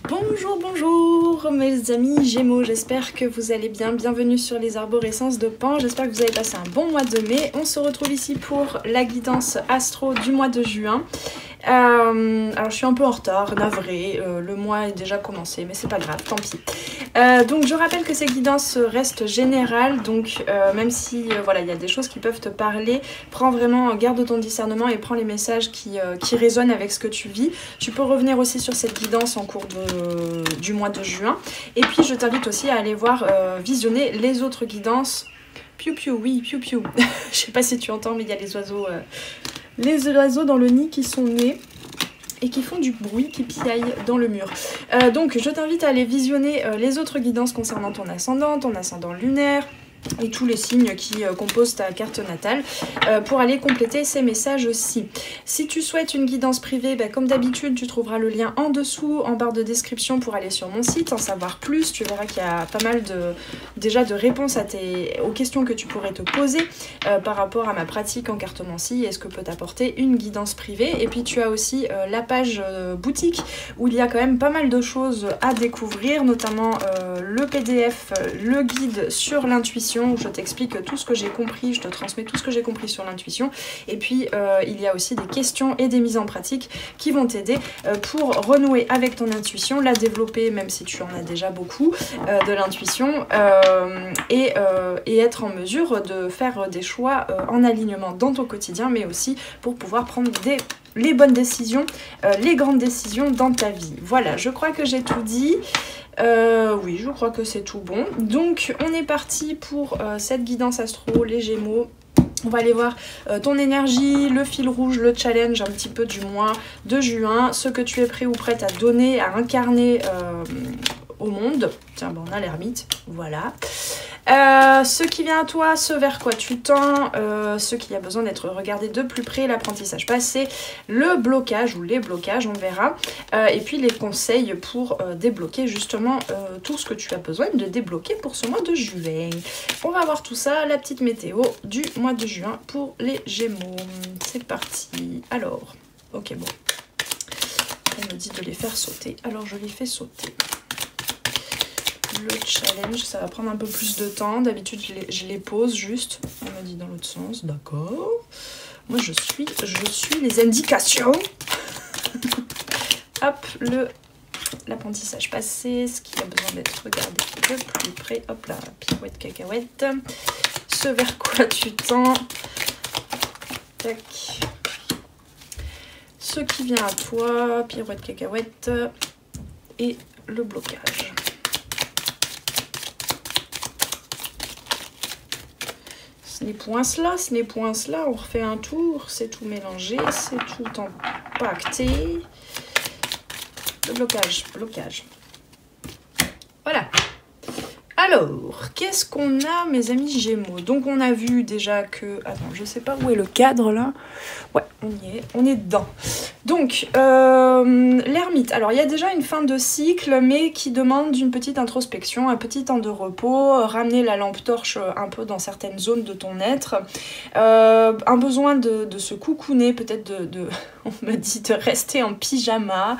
Bonjour, bonjour mes amis Gémeaux, j'espère que vous allez bien. Bienvenue sur les arborescences de Pan, j'espère que vous avez passé un bon mois de mai. On se retrouve ici pour la guidance astro du mois de juin. Alors je suis un peu en retard, navré, le mois est déjà commencé, mais c'est pas grave, tant pis. Donc je rappelle que ces guidances restent générales, donc même si voilà, il y a des choses qui peuvent te parler, prends vraiment, garde ton discernement et prends les messages qui résonnent avec ce que tu vis. Tu peux revenir aussi sur cette guidance en cours du mois de juin. Et puis je t'invite aussi à aller voir, visionner les autres guidances. Piou piou, oui, piou piou. Je sais pas si tu entends, mais il y a les oiseaux dans le nid qui sont nés et qui font du bruit, qui piaillent dans le mur. Donc je t'invite à aller visionner les autres guidances concernant ton ascendant lunaire, et tous les signes qui composent ta carte natale pour aller compléter ces messages-ci. Si tu souhaites une guidance privée, comme d'habitude, tu trouveras le lien en dessous, en barre de description pour aller sur mon site, en savoir plus. Tu verras qu'il y a pas mal déjà de réponses aux questions que tu pourrais te poser par rapport à ma pratique en cartomancie et ce que peut t'apporter une guidance privée. Et puis tu as aussi la page boutique où il y a quand même pas mal de choses à découvrir, notamment le PDF, le guide sur l'intuition, où je t'explique tout ce que j'ai compris, je te transmets tout ce que j'ai compris sur l'intuition. Et puis il y a aussi des questions et des mises en pratique qui vont t'aider pour renouer avec ton intuition, la développer même si tu en as déjà beaucoup de l'intuition, et être en mesure de faire des choix en alignement dans ton quotidien, mais aussi pour pouvoir prendre les bonnes décisions, les grandes décisions dans ta vie. Voilà, je crois que j'ai tout dit. Oui, je crois que c'est tout bon. Donc, on est parti pour cette guidance astro, les Gémeaux. On va aller voir ton énergie, le fil rouge, le challenge un petit peu du mois de juin, ce que tu es prêt ou prête à donner, à incarner au monde. Tiens, on a l'ermite, voilà. Ce qui vient à toi, ce vers quoi tu tends, ce qui a besoin d'être regardé de plus près, l'apprentissage passé, le blocage ou les blocages, on verra, et puis les conseils pour débloquer justement tout ce que tu as besoin de débloquer pour ce mois de juin. On va voir tout ça, la petite météo du mois de juin pour les Gémeaux. C'est parti. Alors, ok, bon, on me dit de les faire sauter, alors je les fais sauter. Le challenge, ça va prendre un peu plus de temps. D'habitude, je les pose juste. On me dit dans l'autre sens, d'accord. Moi, je suis les indications. Hop, l'apprentissage passé, ce qui a besoin d'être regardé de plus près. Hop là, pirouette, cacahuète. Ce vers quoi tu tends. Tac. Ce qui vient à toi, pirouette, cacahuète. Et le blocage. Ce n'est point cela, on refait un tour, c'est tout mélangé, c'est tout empaqueté. Le blocage. Voilà. Alors, qu'est-ce qu'on a, mes amis Gémeaux? Donc, on a vu déjà que... Attends, je sais pas où est le cadre, là. Ouais, on est dedans. Donc, l'ermite. Alors, il y a déjà une fin de cycle, mais qui demande une petite introspection, un petit temps de repos, ramener la lampe torche un peu dans certaines zones de ton être. Un besoin de se coucouner, peut-être on me dit de rester en pyjama.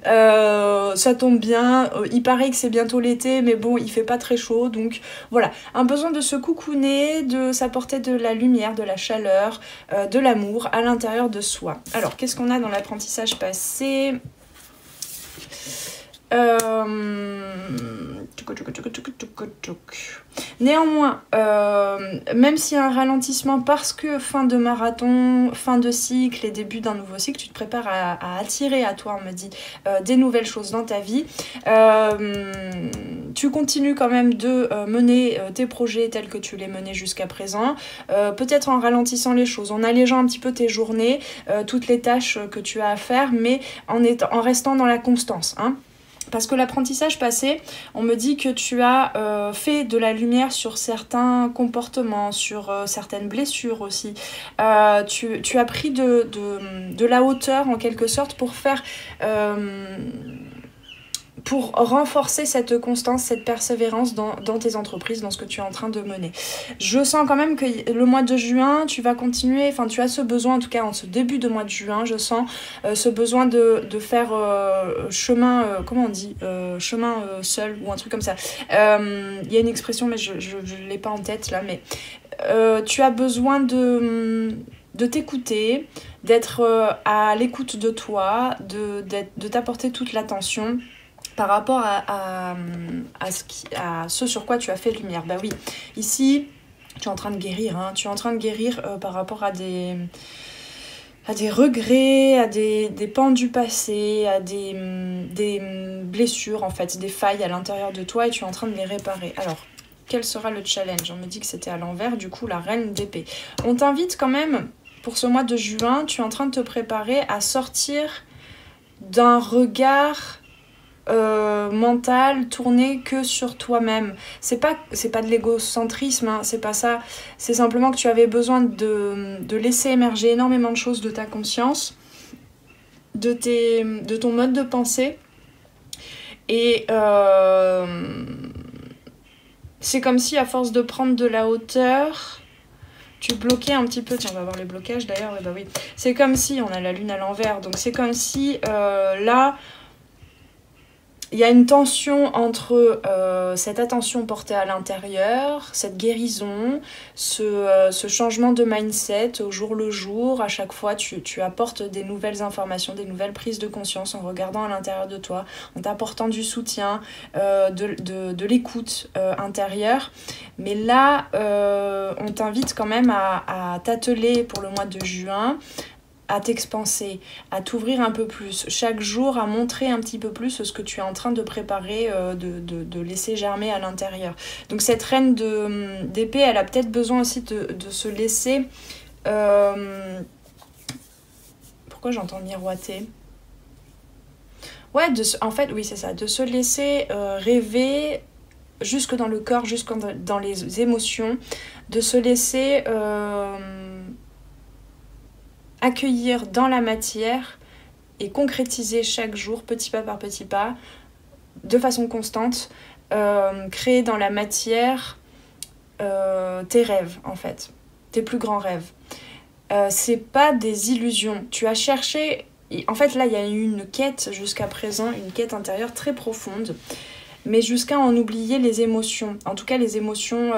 Ça tombe bien, il paraît que c'est bientôt l'été, mais bon, il fait pas très chaud, donc voilà, un besoin de se coucouner, de s'apporter de la lumière, de la chaleur, de l'amour à l'intérieur de soi. Alors, qu'est-ce qu'on a dans l'apprentissage passé? Néanmoins, même s'il y a un ralentissement parce que fin de marathon, fin de cycle et début d'un nouveau cycle, tu te prépares à attirer à toi, on me dit, des nouvelles choses dans ta vie. Tu continues quand même de mener tes projets tels que tu les menais jusqu'à présent, peut-être en ralentissant les choses, en allégeant un petit peu tes journées, toutes les tâches que tu as à faire, mais en restant dans la constance, hein. Parce que l'apprentissage passé, on me dit que tu as fait de la lumière sur certains comportements, sur certaines blessures aussi. Tu as pris de la hauteur en quelque sorte pour faire pour renforcer cette constance, cette persévérance dans tes entreprises, dans ce que tu es en train de mener. Je sens quand même que le mois de juin, tu vas continuer, enfin tu as ce besoin, en tout cas en ce début de mois de juin, je sens ce besoin de faire chemin, comment on dit, chemin seul ou un truc comme ça. Il y a une expression mais je ne l'ai pas en tête là, mais tu as besoin de t'écouter, d'être à l'écoute de toi, de t'apporter toute l'attention par rapport à ce sur quoi tu as fait lumière. Bah oui, ici, tu es en train de guérir, hein, tu es en train de guérir par rapport à des regrets, à des pans du passé, à des blessures, en fait, des failles à l'intérieur de toi et tu es en train de les réparer. Alors, quel sera le challenge? On me dit que c'était à l'envers, du coup, la reine d'épée. On t'invite quand même, pour ce mois de juin, tu es en train de te préparer à sortir d'un regard mental tourné que sur toi-même. C'est pas de l'égocentrisme, hein, c'est pas ça. C'est simplement que tu avais besoin de laisser émerger énormément de choses de ta conscience, de ton mode de pensée. Et c'est comme si à force de prendre de la hauteur, tu bloquais un petit peu. Tiens, on va voir les blocages d'ailleurs. Bah oui. C'est comme si, on a la lune à l'envers, donc c'est comme si là, il y a une tension entre cette attention portée à l'intérieur, cette guérison, ce changement de mindset au jour le jour. À chaque fois, tu apportes des nouvelles informations, des nouvelles prises de conscience en regardant à l'intérieur de toi, en t'apportant du soutien, de l'écoute intérieure. Mais là, on t'invite quand même à t'atteler pour le mois de juin, à t'expanser, à t'ouvrir un peu plus, chaque jour à montrer un petit peu plus ce que tu es en train de préparer, de laisser germer à l'intérieur. Donc cette reine d'épée, elle a peut-être besoin aussi de se laisser... Pourquoi j'entends miroiter? Ouais, en fait, oui, c'est ça, de se laisser rêver jusque dans le corps, jusque dans les émotions, de se laisser... accueillir dans la matière et concrétiser chaque jour, petit pas par petit pas, de façon constante, créer dans la matière tes rêves, en fait, tes plus grands rêves. C'est pas des illusions. Tu as cherché... En fait, là, il y a eu une quête jusqu'à présent, une quête intérieure très profonde, mais jusqu'à en oublier les émotions. En tout cas, les émotions...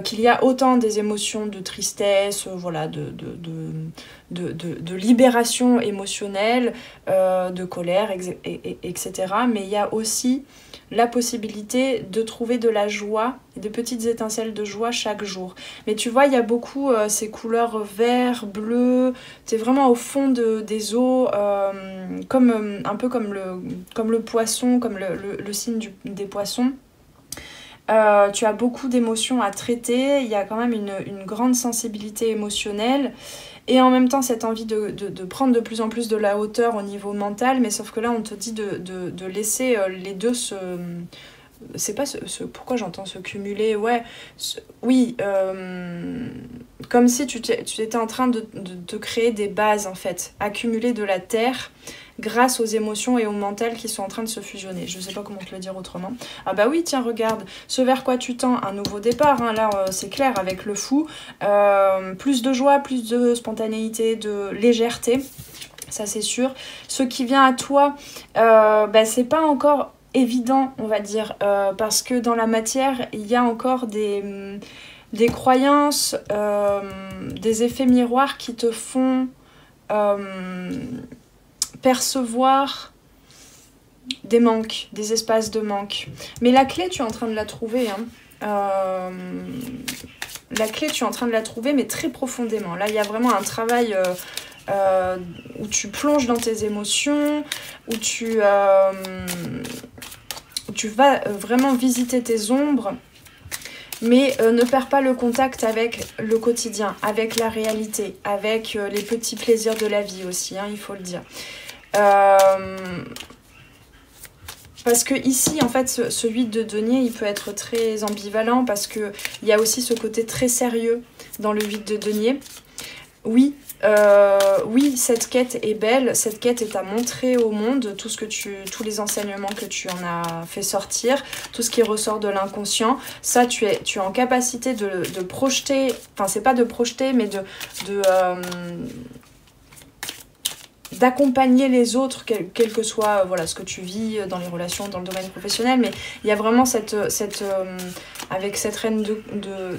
qu'il y a autant des émotions de tristesse, voilà, de libération émotionnelle, de colère, etc. Mais il y a aussi la possibilité de trouver de la joie, des petites étincelles de joie chaque jour. Mais tu vois, il y a beaucoup ces couleurs vert, bleu, c'est vraiment au fond des eaux, un peu comme le poisson, comme le signe des poissons. Tu as beaucoup d'émotions à traiter, il y a quand même une grande sensibilité émotionnelle et en même temps cette envie de prendre de plus en plus de la hauteur au niveau mental, mais sauf que là on te dit de laisser les deux se... C'est pas pourquoi j'entends se cumuler, ouais, oui, comme si tu étais en train de créer des bases en fait, accumuler de la terre grâce aux émotions et au mental qui sont en train de se fusionner. Je sais pas comment te le dire autrement. Ah bah oui, tiens, regarde, ce vers quoi tu tends, un nouveau départ, hein, là c'est clair avec le fou, plus de joie, plus de spontanéité, de légèreté, ça c'est sûr. Ce qui vient à toi, c'est pas encore évident, on va dire, parce que dans la matière, il y a encore des croyances, des effets miroirs qui te font percevoir des manques, des espaces de manque. Mais la clé, tu es en train de la trouver. Hein. La clé, tu es en train de la trouver, mais très profondément. Là, il y a vraiment un travail où tu plonges dans tes émotions, où tu vas vraiment visiter tes ombres, mais ne perds pas le contact avec le quotidien, avec la réalité, avec les petits plaisirs de la vie aussi, hein, il faut le dire. Parce que ici, en fait, ce 8 de denier, il peut être très ambivalent parce qu'il y a aussi ce côté très sérieux dans le 8 de denier. Oui, oui, cette quête est belle, cette quête est à montrer au monde, tout ce que tous les enseignements que tu en as fait sortir, tout ce qui ressort de l'inconscient, ça tu es en capacité de projeter, enfin c'est pas de projeter, mais d'accompagner les autres, quel que soit voilà, ce que tu vis dans les relations, dans le domaine professionnel, mais il y a vraiment avec cette reine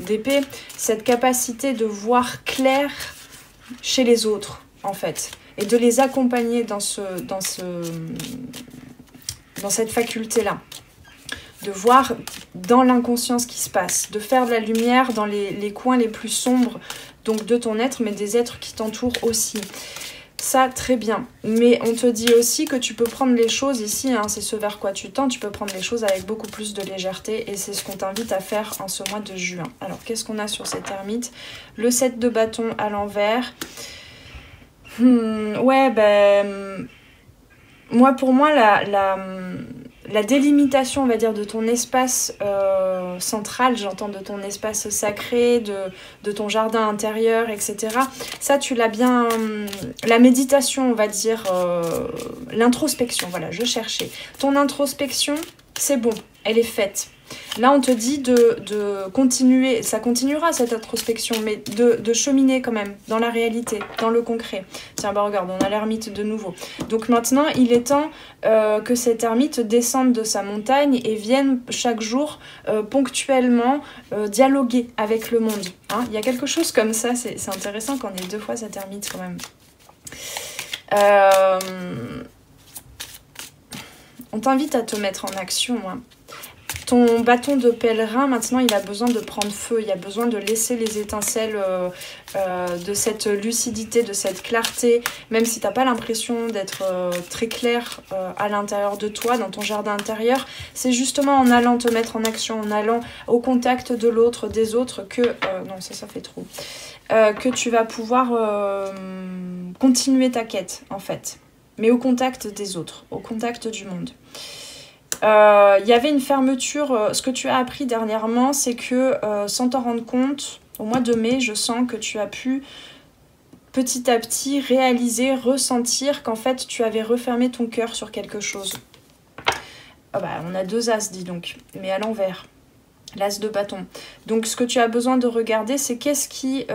d'épée, cette capacité de voir clair chez les autres, en fait, et de les accompagner dans cette faculté-là, de voir dans l'inconscient ce qui se passe, de faire de la lumière dans les coins les plus sombres, donc de ton être, mais des êtres qui t'entourent aussi. Ça, très bien. Mais on te dit aussi que tu peux prendre les choses ici, hein, c'est ce vers quoi tu tends, tu peux prendre les choses avec beaucoup plus de légèreté et c'est ce qu'on t'invite à faire en ce mois de juin. Alors, qu'est-ce qu'on a sur cette ermite? Le 7 de bâton à l'envers. Ouais, ben... pour moi, la délimitation, on va dire, de ton espace central, j'entends de ton espace sacré, de ton jardin intérieur, etc. Ça, tu l'as bien... la méditation, on va dire, l'introspection, voilà, je cherchais. Ton introspection, c'est bon, elle est faite. Là, on te dit de continuer, ça continuera cette introspection, mais de cheminer quand même dans la réalité, dans le concret. Tiens, bah regarde, on a l'ermite de nouveau. Donc maintenant, il est temps que cette ermite descende de sa montagne et vienne chaque jour ponctuellement dialoguer avec le monde. Hein, il y a quelque chose comme ça, c'est intéressant qu'on ait deux fois cette ermite quand même. On t'invite à te mettre en action, moi. Ton bâton de pèlerin, maintenant, il a besoin de prendre feu. Il a besoin de laisser les étincelles de cette lucidité, de cette clarté. Même si tu n'as pas l'impression d'être très clair à l'intérieur de toi, dans ton jardin intérieur, c'est justement en allant te mettre en action, en allant au contact de l'autre, des autres, que... non, ça fait trop. Que tu vas pouvoir continuer ta quête, en fait. Mais au contact des autres, au contact du monde. Il y avait une fermeture, ce que tu as appris dernièrement, c'est que sans t'en rendre compte, au mois de mai, je sens que tu as pu petit à petit réaliser, ressentir qu'en fait tu avais refermé ton cœur sur quelque chose. Oh bah, on a deux as, dis donc, mais à l'envers. L'as de bâton. Donc ce que tu as besoin de regarder, c'est qu'est-ce qui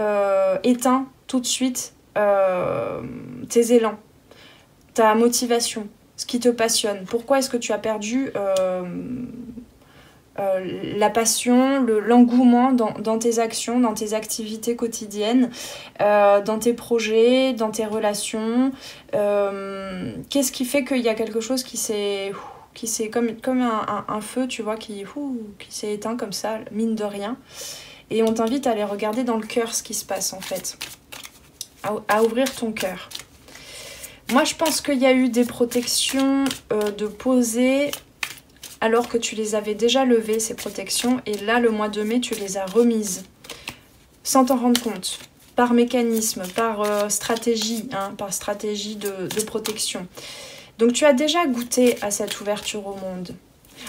éteint tout de suite tes élans, ta motivation, ce qui te passionne. Pourquoi est-ce que tu as perdu la passion, l'engouement dans tes actions, dans tes activités quotidiennes, dans tes projets, dans tes relations? Qu'est-ce qui fait qu'il y a quelque chose qui s'est comme un feu, tu vois, qui s'est éteint comme ça, mine de rien. Et on t'invite à aller regarder dans le cœur ce qui se passe en fait, à ouvrir ton cœur. Moi, je pense qu'il y a eu des protections de poser alors que tu les avais déjà levées, ces protections. Et là, le mois de mai, tu les as remises sans t'en rendre compte. Par mécanisme, par stratégie, hein, par stratégie de protection. Donc, tu as déjà goûté à cette ouverture au monde,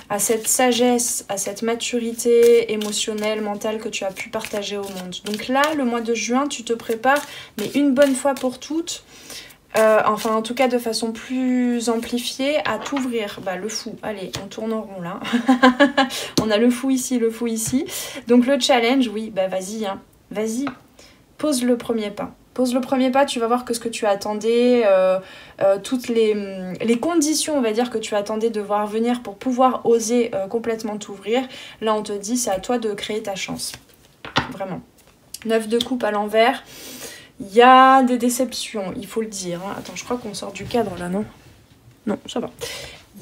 à cette sagesse, à cette maturité émotionnelle, mentale que tu as pu partager au monde. Donc là, le mois de juin, tu te prépares, mais une bonne fois pour toutes... enfin en tout cas de façon plus amplifiée à t'ouvrir. Bah le fou, allez on tourne en rond là. On a le fou ici, le fou ici. Donc le challenge, oui, bah vas-y, hein. Vas-y, pose le premier pas. Pose le premier pas, tu vas voir que ce que tu attendais, toutes les conditions, on va dire, que tu attendais de voir venir pour pouvoir oser complètement t'ouvrir. Là on te dit, c'est à toi de créer ta chance. Vraiment. 9 de coupe à l'envers. Il y a des déceptions, il faut le dire. Hein. Attends, je crois qu'on sort du cadre là, non? Non, ça va.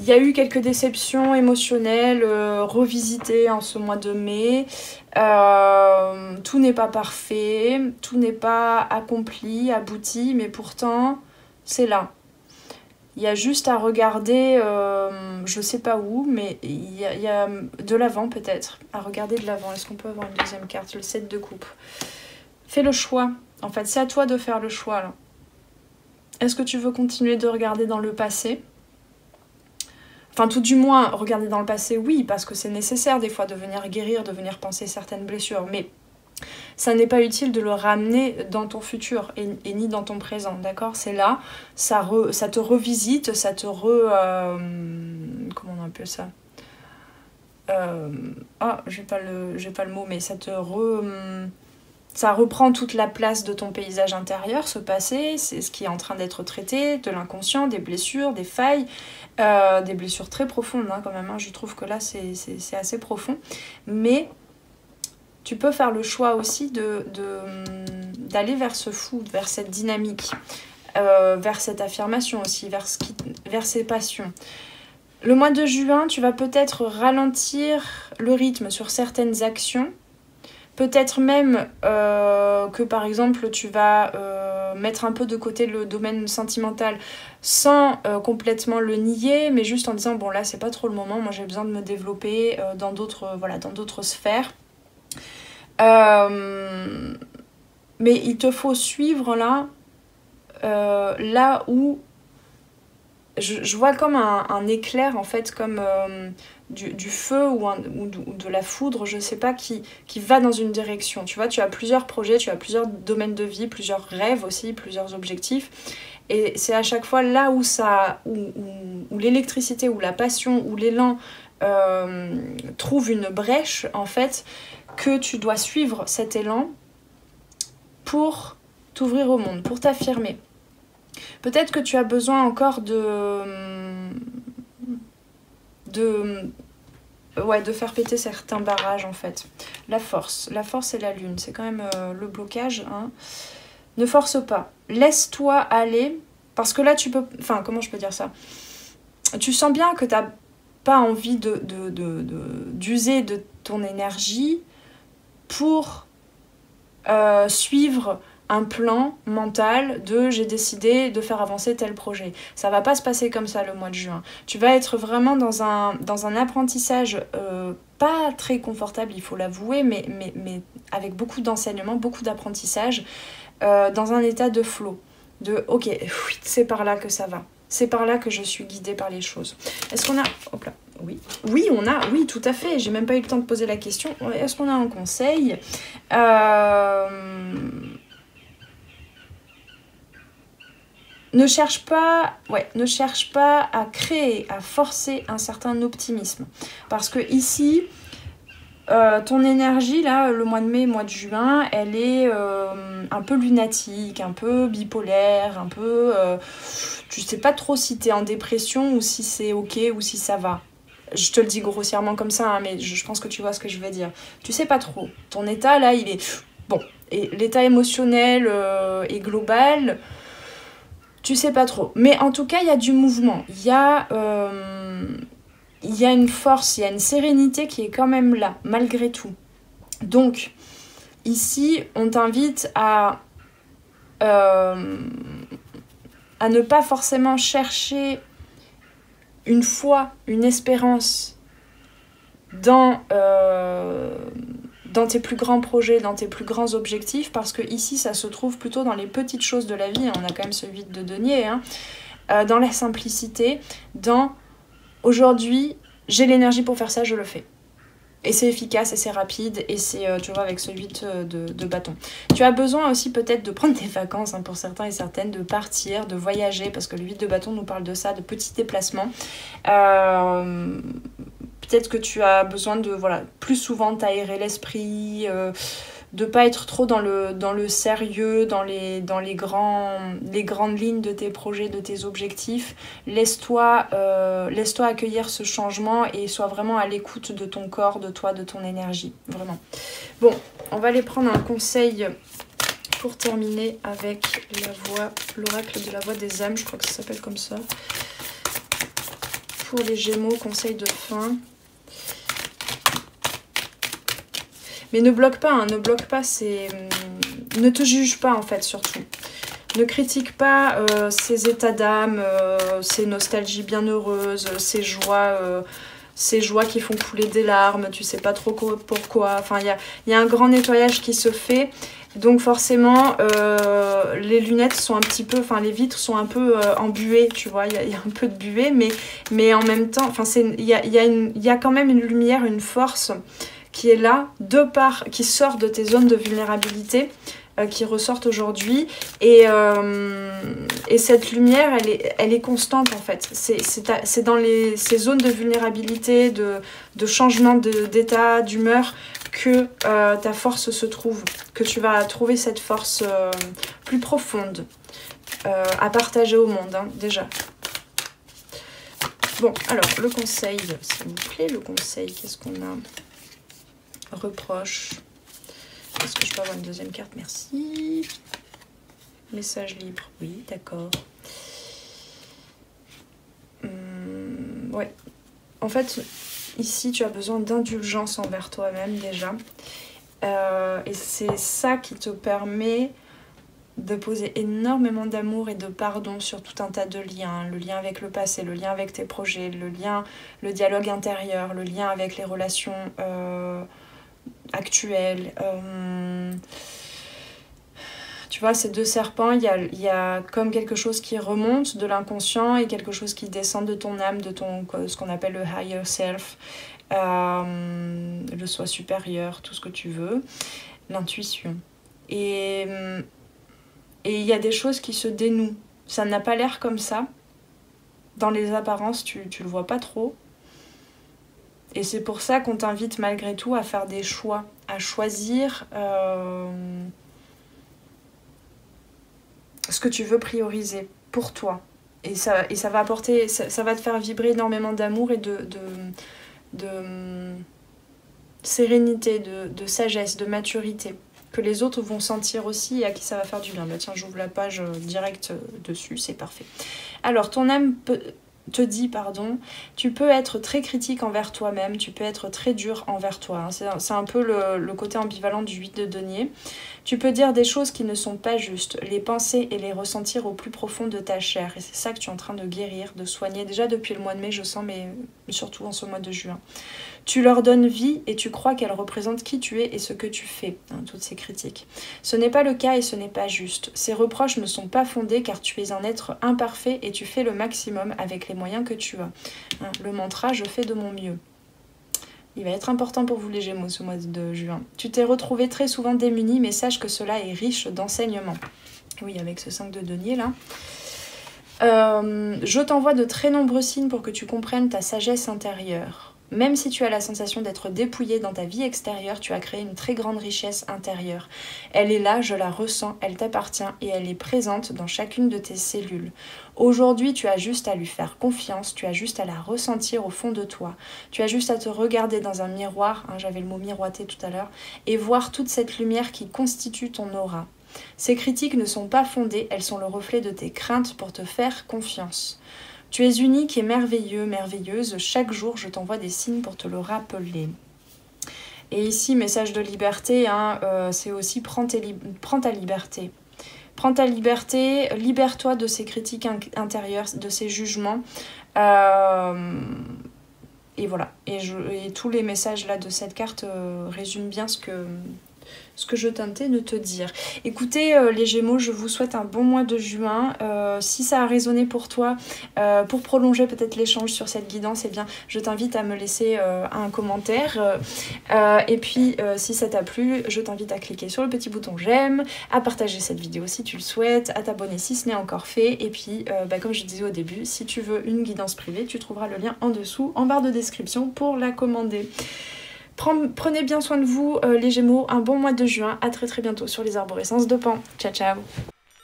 Il y a eu quelques déceptions émotionnelles revisitées en ce mois de mai. Tout n'est pas parfait, tout n'est pas accompli, abouti, mais pourtant, c'est là. Il y a juste à regarder, je sais pas où, mais il y a de l'avant peut-être. À regarder de l'avant. Est-ce qu'on peut avoir une deuxième carte? Le 7 de coupe. Fais le choix. En fait, c'est à toi de faire le choix, là. Est-ce que tu veux continuer de regarder dans le passé? Enfin, tout du moins, regarder dans le passé, oui, parce que c'est nécessaire, des fois, de venir guérir, de venir penser certaines blessures. Mais ça n'est pas utile de le ramener dans ton futur et ni dans ton présent, d'accord? C'est là, ça te revisite, ça te comment on appelle ça? J'ai pas le mot, mais ça reprend toute la place de ton paysage intérieur, ce passé, c'est ce qui est en train d'être traité, de l'inconscient, des blessures, des failles, des blessures très profondes hein, quand même, hein. Je trouve que là c'est assez profond, mais tu peux faire le choix aussi d'aller vers ce food, vers cette dynamique, vers cette affirmation aussi, vers ses passions. Le mois de juin, tu vas peut-être ralentir le rythme sur certaines actions. Peut-être même que par exemple tu vas mettre un peu de côté le domaine sentimental sans complètement le nier, mais juste en disant bon là c'est pas trop le moment, moi j'ai besoin de me développer dans d'autres sphères. Mais il te faut suivre là où je vois comme un éclair en fait, comme du feu ou de la foudre, je sais pas, qui va dans une direction. Tu vois, tu as plusieurs projets, tu as plusieurs domaines de vie, plusieurs rêves aussi, plusieurs objectifs. Et c'est à chaque fois là où l'électricité, où la passion, où l'élan trouve une brèche en fait, que tu dois suivre cet élan pour t'ouvrir au monde, pour t'affirmer. Peut-être que tu as besoin encore de faire péter certains barrages en fait. La force et la lune, c'est quand même le blocage. Hein. Ne force pas, laisse-toi aller, parce que là tu peux... Enfin, comment je peux dire ça? Tu sens bien que tu n'as pas envie d'user de ton énergie pour suivre un plan mental de j'ai décidé de faire avancer tel projet. Ça va pas se passer comme ça le mois de juin. Tu vas être vraiment dans un apprentissage pas très confortable, il faut l'avouer, mais avec beaucoup d'enseignement, beaucoup d'apprentissage, dans un état de flow. De ok, c'est par là que ça va. C'est par là que je suis guidée par les choses. Est-ce qu'on a... Hop là. Oui, oui, tout à fait. J'ai même pas eu le temps de poser la question. Est-ce qu'on a un conseil Ne cherche pas à créer, à forcer un certain optimisme. Parce que ici, ton énergie, là, le mois de mai, mois de juin, elle est un peu lunatique, un peu bipolaire, un peu... tu sais pas trop si t'es en dépression ou si c'est ok ou si ça va. Je te le dis grossièrement comme ça, hein, mais je pense que tu vois ce que je veux dire. Tu sais pas trop. Ton état, là, il est... Bon, et l'état émotionnel et global... Tu sais pas trop. Mais en tout cas, il y a du mouvement. Il y a une force, il y a une sérénité qui est quand même là, malgré tout. Donc, ici, on t'invite à ne pas forcément chercher une foi, une espérance dans tes plus grands projets, dans tes plus grands objectifs, parce que ici ça se trouve plutôt dans les petites choses de la vie. On a quand même ce vide de denier, hein, dans la simplicité, dans aujourd'hui j'ai l'énergie pour faire ça, je le fais. Et c'est efficace et c'est rapide et c'est, tu vois, avec ce 8 de bâton. Tu as besoin aussi peut-être de prendre des vacances, hein, pour certains et certaines, de partir, de voyager, parce que le 8 de bâton nous parle de ça, de petits déplacements. Peut-être que tu as besoin de, plus souvent t'aérer l'esprit, de pas être trop dans le sérieux, dans les grandes lignes de tes projets, de tes objectifs. Laisse-toi accueillir ce changement et sois vraiment à l'écoute de ton corps, de toi, de ton énergie, vraiment. Bon, on va aller prendre un conseil pour terminer avec l'oracle de la voix des âmes, je crois que ça s'appelle comme ça. Pour les Gémeaux, conseil de fin. Mais ne bloque pas, c'est... Ne te juge pas en fait, surtout. Ne critique pas ces états d'âme, ces nostalgies bienheureuses, ces joies qui font couler des larmes, tu sais pas trop pourquoi. Enfin, il y a un grand nettoyage qui se fait. Donc forcément, les lunettes sont un petit peu... Enfin, les vitres sont un peu embuées, tu vois. Il y a un peu de buée, mais en même temps... Enfin, il y a quand même une lumière, une force... qui est là, qui sort de tes zones de vulnérabilité, qui ressortent aujourd'hui. Et cette lumière, elle est constante en fait. C'est dans ces zones de vulnérabilité, de changement d'état, d'humeur, que ta force se trouve, que tu vas trouver cette force plus profonde à partager au monde, hein, déjà. Bon, alors, le conseil, s'il vous plaît, le conseil, qu'est-ce qu'on a? Reproche. Est-ce que je peux avoir une deuxième carte? Merci. Message libre, oui, d'accord. Ouais. En fait, ici, tu as besoin d'indulgence envers toi-même, déjà. Et c'est ça qui te permet de poser énormément d'amour et de pardon sur tout un tas de liens. Le lien avec le passé, le lien avec tes projets, le dialogue intérieur, le lien avec les relations actuelles. Tu vois, ces deux serpents, il y a comme quelque chose qui remonte de l'inconscient et quelque chose qui descend de ton âme, de ce qu'on appelle le higher self, le soi supérieur, tout ce que tu veux, l'intuition. Et il y a des choses qui se dénouent. Ça n'a pas l'air comme ça. Dans les apparences, tu le vois pas trop. Et c'est pour ça qu'on t'invite malgré tout à faire des choix, à choisir ce que tu veux prioriser pour toi. Et ça va apporter, ça va te faire vibrer énormément d'amour et de sérénité, de sagesse, de maturité, que les autres vont sentir aussi et à qui ça va faire du bien. Bah tiens, j'ouvre la page directe dessus, c'est parfait. Alors, ton âme te dit, tu peux être très critique envers toi-même, tu peux être très dur envers toi. Hein. C'est un peu le côté ambivalent du 8 de denier. Tu peux dire des choses qui ne sont pas justes, les penser et les ressentir au plus profond de ta chair. Et c'est ça que tu es en train de guérir, de soigner. Déjà depuis le mois de mai, je sens, mais surtout en ce mois de juin. Tu leur donnes vie et tu crois qu'elles représentent qui tu es et ce que tu fais, hein, toutes ces critiques. Ce n'est pas le cas et ce n'est pas juste. Ces reproches ne sont pas fondés car tu es un être imparfait et tu fais le maximum avec les moyens que tu as. Hein, le mantra « je fais de mon mieux ». Il va être important pour vous les Gémeaux ce mois de juin. Tu t'es retrouvé très souvent démuni, mais sache que cela est riche d'enseignements. Oui, avec ce 5 de denier là. Je t'envoie de très nombreux signes pour que tu comprennes ta sagesse intérieure. Même si tu as la sensation d'être dépouillé dans ta vie extérieure, tu as créé une très grande richesse intérieure. Elle est là, je la ressens, elle t'appartient et elle est présente dans chacune de tes cellules. Aujourd'hui, tu as juste à lui faire confiance, tu as juste à la ressentir au fond de toi. Tu as juste à te regarder dans un miroir, hein, j'avais le mot miroiter tout à l'heure, et voir toute cette lumière qui constitue ton aura. Ces critiques ne sont pas fondées, elles sont le reflet de tes craintes pour te faire confiance. Tu es unique et merveilleux, merveilleuse. Chaque jour, je t'envoie des signes pour te le rappeler. Et ici, message de liberté, hein, c'est aussi prends ta liberté. Prends ta liberté, libère-toi de ces critiques intérieures, de ces jugements. Et voilà. Et tous les messages là de cette carte résument bien ce que je tentais de te dire. Écoutez les Gémeaux, je vous souhaite un bon mois de juin. Si ça a résonné pour toi, pour prolonger peut-être l'échange sur cette guidance, eh bien, je t'invite à me laisser un commentaire. Et puis, si ça t'a plu, je t'invite à cliquer sur le petit bouton j'aime, à partager cette vidéo si tu le souhaites, à t'abonner si ce n'est encore fait. Et puis, comme je disais au début, si tu veux une guidance privée, tu trouveras le lien en dessous, en barre de description, pour la commander. Prenez bien soin de vous les Gémeaux, un bon mois de juin, à très bientôt sur les arborescences de Pan. Ciao ciao.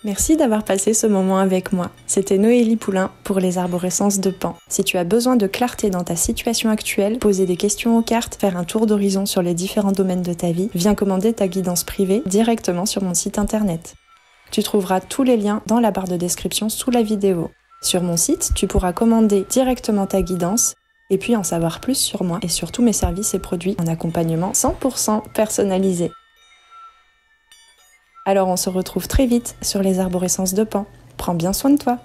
Merci d'avoir passé ce moment avec moi. C'était Noélie Poulain pour les arborescences de Pan. Si tu as besoin de clarté dans ta situation actuelle, poser des questions aux cartes, faire un tour d'horizon sur les différents domaines de ta vie, viens commander ta guidance privée directement sur mon site internet. Tu trouveras tous les liens dans la barre de description sous la vidéo. Sur mon site, tu pourras commander directement ta guidance et puis en savoir plus sur moi et sur tous mes services et produits en accompagnement 100% personnalisé. Alors on se retrouve très vite sur les arborescences de Pan. Prends bien soin de toi.